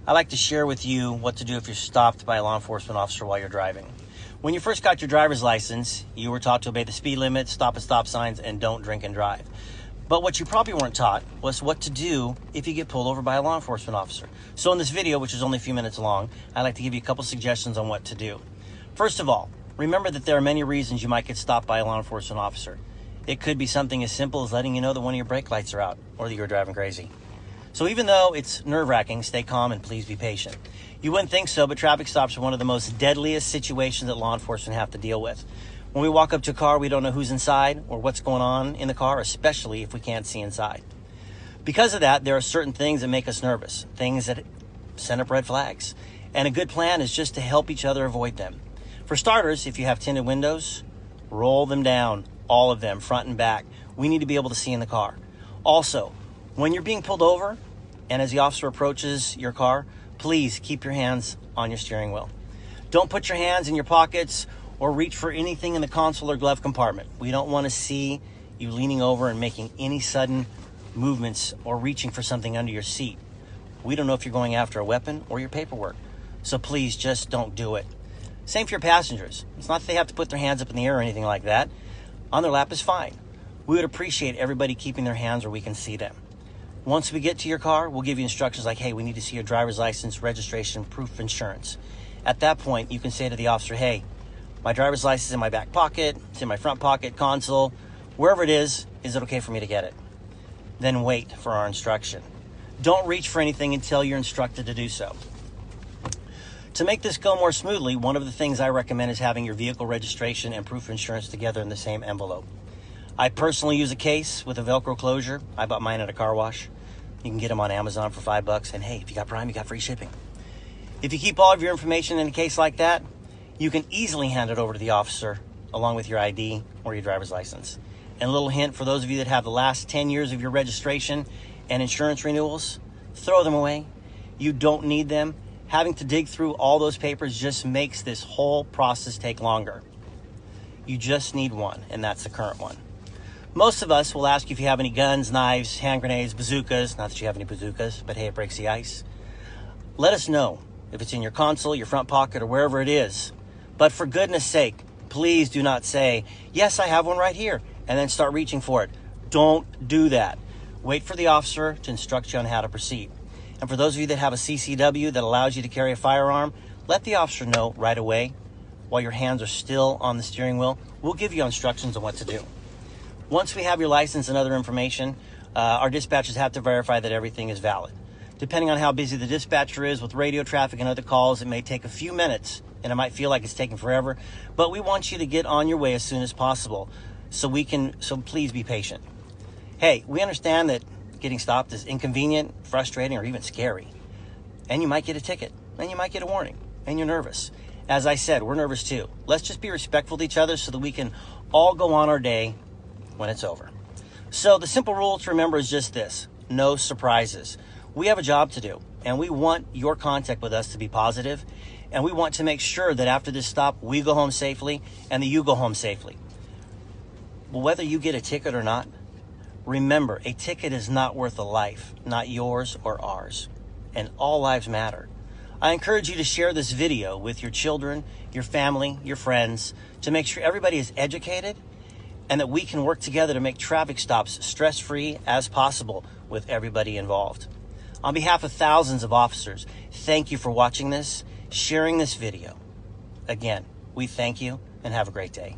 I'd like to share with you what to do if you're stopped by a law enforcement officer while you're driving. When you first got your driver's license, you were taught to obey the speed limit, stop at stop signs, and don't drink and drive. But what you probably weren't taught was what to do if you get pulled over by a law enforcement officer. So in this video, which is only a few minutes long, I'd like to give you a couple suggestions on what to do. First of all, remember that there are many reasons you might get stopped by a law enforcement officer. It could be something as simple as letting you know that one of your brake lights are out or that you're driving crazy. So even though it's nerve-wracking, stay calm and please be patient. You wouldn't think so, but traffic stops are one of the most deadliest situations that law enforcement have to deal with. When we walk up to a car, we don't know who's inside or what's going on in the car, especially if we can't see inside. Because of that, there are certain things that make us nervous, things that send up red flags. And a good plan is just to help each other avoid them. For starters, if you have tinted windows, roll them down, all of them, front and back. We need to be able to see in the car. Also, when you're being pulled over and as the officer approaches your car, please keep your hands on your steering wheel. Don't put your hands in your pockets or reach for anything in the console or glove compartment. We don't want to see you leaning over and making any sudden movements or reaching for something under your seat. We don't know if you're going after a weapon or your paperwork. So please just don't do it. Same for your passengers. It's not that they have to put their hands up in the air or anything like that. On their lap is fine. We would appreciate everybody keeping their hands where we can see them. Once we get to your car, we'll give you instructions like, hey, we need to see your driver's license, registration, proof of insurance. At that point, you can say to the officer, hey, my driver's license is in my back pocket, it's in my front pocket, console, wherever it is it okay for me to get it? Then wait for our instruction. Don't reach for anything until you're instructed to do so. To make this go more smoothly, one of the things I recommend is having your vehicle registration and proof of insurance together in the same envelope. I personally use a case with a Velcro closure. I bought mine at a car wash. You can get them on Amazon for $5. And hey, if you got Prime, you got free shipping. If you keep all of your information in a case like that, you can easily hand it over to the officer along with your ID or your driver's license. And a little hint for those of you that have the last 10 years of your registration and insurance renewals, throw them away. You don't need them. Having to dig through all those papers just makes this whole process take longer. You just need one, and that's the current one. Most of us will ask you if you have any guns, knives, hand grenades, bazookas. Not that you have any bazookas, but hey, it breaks the ice. Let us know if it's in your console, your front pocket, or wherever it is. But for goodness sake, please do not say, yes, I have one right here, and then start reaching for it. Don't do that. Wait for the officer to instruct you on how to proceed. And for those of you that have a CCW that allows you to carry a firearm, let the officer know right away while your hands are still on the steering wheel. We'll give you instructions on what to do. Once we have your license and other information, our dispatchers have to verify that everything is valid. Depending on how busy the dispatcher is with radio traffic and other calls, it may take a few minutes and it might feel like it's taking forever, but we want you to get on your way as soon as possible so please be patient. Hey, we understand that getting stopped is inconvenient, frustrating, or even scary. And you might get a ticket, and you might get a warning, and you're nervous. As I said, we're nervous too. Let's just be respectful to each other so that we can all go on our day when it's over. So the simple rule to remember is just this: no surprises. We have a job to do, and we want your contact with us to be positive, and we want to make sure that after this stop, we go home safely and that you go home safely. Well, whether you get a ticket or not, remember, a ticket is not worth a life, not yours or ours, and all lives matter. I encourage you to share this video with your children, your family, your friends, to make sure everybody is educated and that we can work together to make traffic stops stress-free as possible with everybody involved. On behalf of thousands of officers, thank you for watching this, sharing this video. Again, we thank you and have a great day.